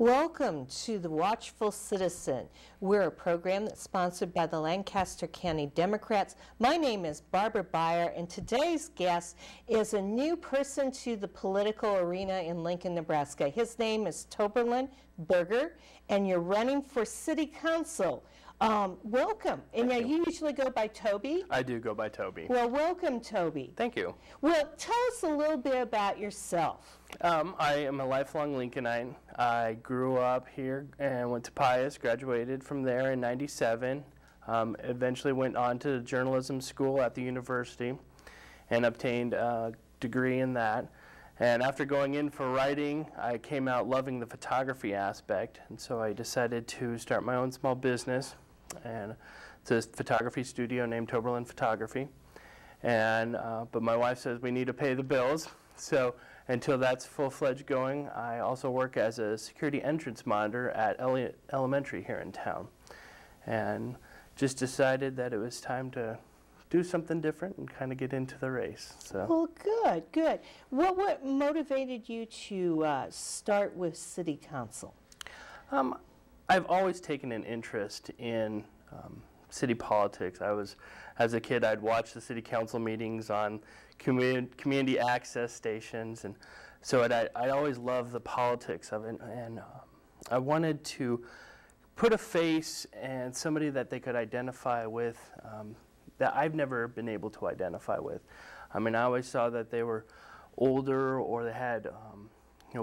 Welcome to the Watchful Citizen. We're a program that's sponsored by the Lancaster County Democrats. My name is Barbara Baier, and today's guest is a new person to the political arena in Lincoln, Nebraska. His name is Toberlin, and you're running for city council. Welcome. And now you usually go by Toby? I do go by Toby. Well, welcome, Toby. Thank you. Well, tell us a little bit about yourself. I am a lifelong Lincolnite. I grew up here and went to Pius, graduated from there in '97. Eventually went on to journalism school at the university and obtained a degree in that. And after going in for writing, I came out loving the photography aspect, and so I decided to start my own small business. And it's a photography studio named Toberlin Photography. And but my wife says we need to pay the bills, so until that's full-fledged going, I also work as a security entrance monitor at Elliott Elementary here in town. And just decided that it was time to do something different and kind of get into the race. So. Well, good, good. What motivated you to start with city council? I've always taken an interest in city politics. As a kid, I'd watch the city council meetings on community access stations, and so I always loved the politics of it, and I wanted to put a face and somebody that they could identify with that I've never been able to identify with. I mean, I always saw that they were older or they had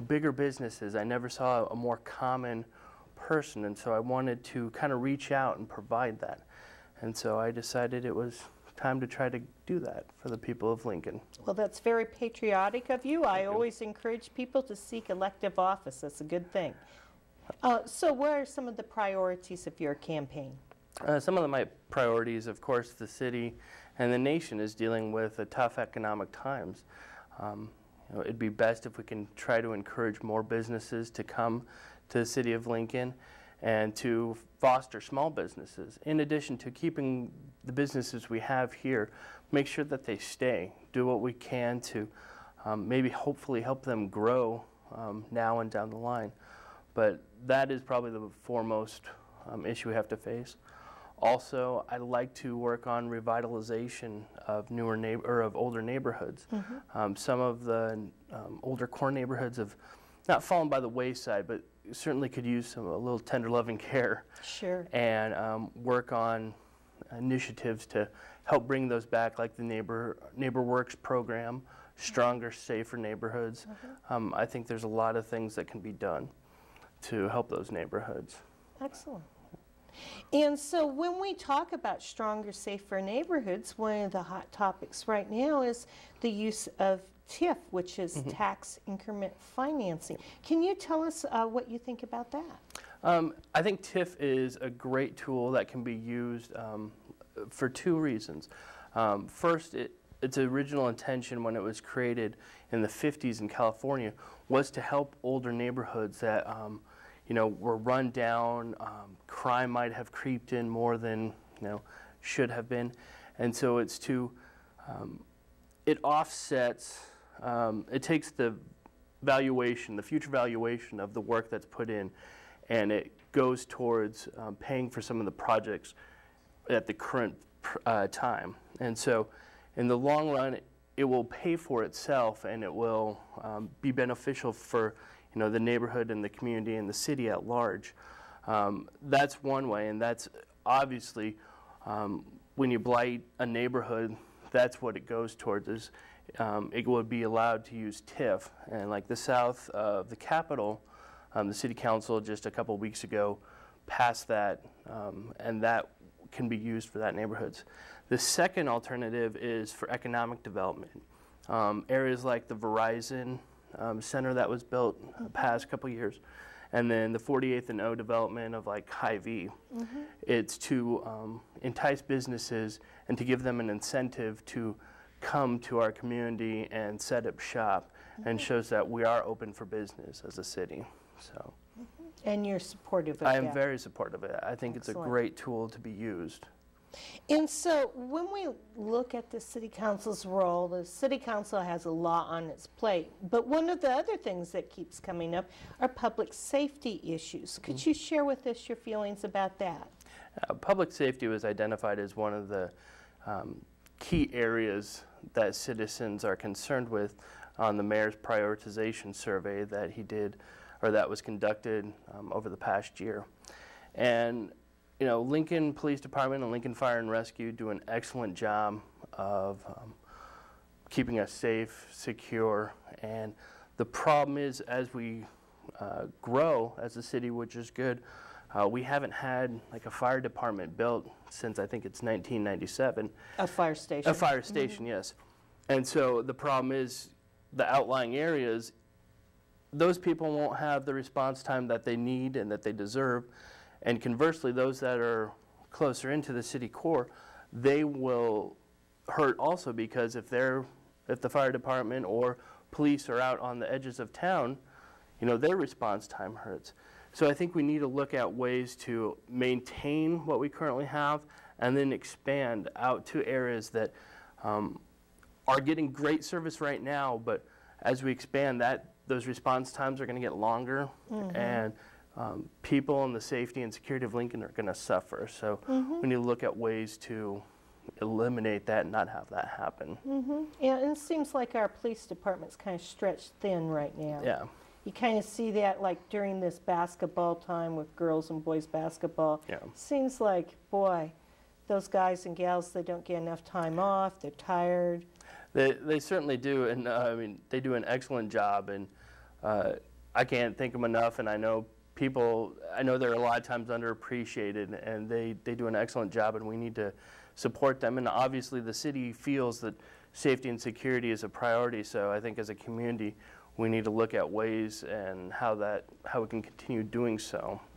bigger businesses. I never saw a more common person, and so I wanted to kind of reach out and provide that. And so I decided it was time to try to do that for the people of Lincoln. Well, that's very patriotic of you. I always encourage people to seek elective office. That's a good thing. So what are some of the priorities of your campaign? Some of my priorities, of course, the city and the nation is dealing with tough economic times. It'd be best if we can try to encourage more businesses to come to the city of Lincoln and to foster small businesses. In addition to keeping the businesses we have here, make sure that they stay. Do what we can to maybe hopefully help them grow now and down the line. But that is probably the foremost issue we have to face. Also, I like to work on revitalization of older neighborhoods. Mm-hmm. Some of the older core neighborhoods have not fallen by the wayside, but certainly could use a little tender loving care. Sure. And work on initiatives to help bring those back, like the Neighbor Works program, stronger, safer neighborhoods. Mm-hmm. I think there's a lot of things that can be done to help those neighborhoods. Excellent. And so when we talk about stronger, safer neighborhoods, one of the hot topics right now is the use of TIF, which is mm-hmm. tax increment financing. Can you tell us what you think about that? I think TIF is a great tool that can be used for two reasons. First, its original intention when it was created in the 50s in California was to help older neighborhoods that were run down, crime might have creeped in more than should have been, and so it's to it offsets. It takes the valuation, the future valuation of the work that's put in, and it goes towards paying for some of the projects at the current time. And so in the long run, it will pay for itself, and it will be beneficial for the neighborhood and the community and the city at large. That's one way, and that's obviously when you blight a neighborhood, that's what it goes towards. Is it would be allowed to use TIF, and like the south of the Capitol, the City Council just a couple weeks ago passed that, and that can be used for that neighborhoods. The second alternative is for economic development. Areas like the Verizon center that was built the past couple years, and then the 48th and O development of like Hy-Vee. Mm-hmm. It's to entice businesses and to give them an incentive to come to our community and set up shop, mm-hmm. and shows that we are open for business as a city. So. Mm-hmm. And you're supportive of that? I am very supportive of it. I think Excellent. It's a great tool to be used. And so when we look at the city council's role, the city council has a lot on its plate, but one of the other things that keeps coming up are public safety issues. Could you share with us your feelings about that? Public safety was identified as one of the key areas that citizens are concerned with on the mayor's prioritization survey that he did, or that was conducted over the past year. And you know, Lincoln Police Department and Lincoln Fire and Rescue do an excellent job of keeping us safe, secure, and the problem is, as we grow as a city, which is good, we haven't had like a fire department built since I think it's 1997. A fire station. A fire station, yes. And so the problem is the outlying areas, those people won't have the response time that they need and that they deserve. And conversely, those that are closer into the city core, they will hurt also, because if the fire department or police are out on the edges of town, you know, their response time hurts. So I think we need to look at ways to maintain what we currently have and then expand out to areas that are getting great service right now, but as we expand that, those response times are going to get longer, and people and the safety and security of Lincoln are going to suffer. So we need to look at ways to eliminate that and not have that happen. Yeah, and it seems like our police department's kind of stretched thin right now. Yeah. You kind of see that like during this basketball time with girls and boys basketball. Yeah. Seems like, boy, those guys and gals, they don't get enough time off, they're tired. They certainly do, and I mean, they do an excellent job, and I can't thank them enough, and I know they're a lot of times underappreciated, and they do an excellent job, and we need to support them. And obviously the city feels that safety and security is a priority, so I think as a community we need to look at ways and how we can continue doing so.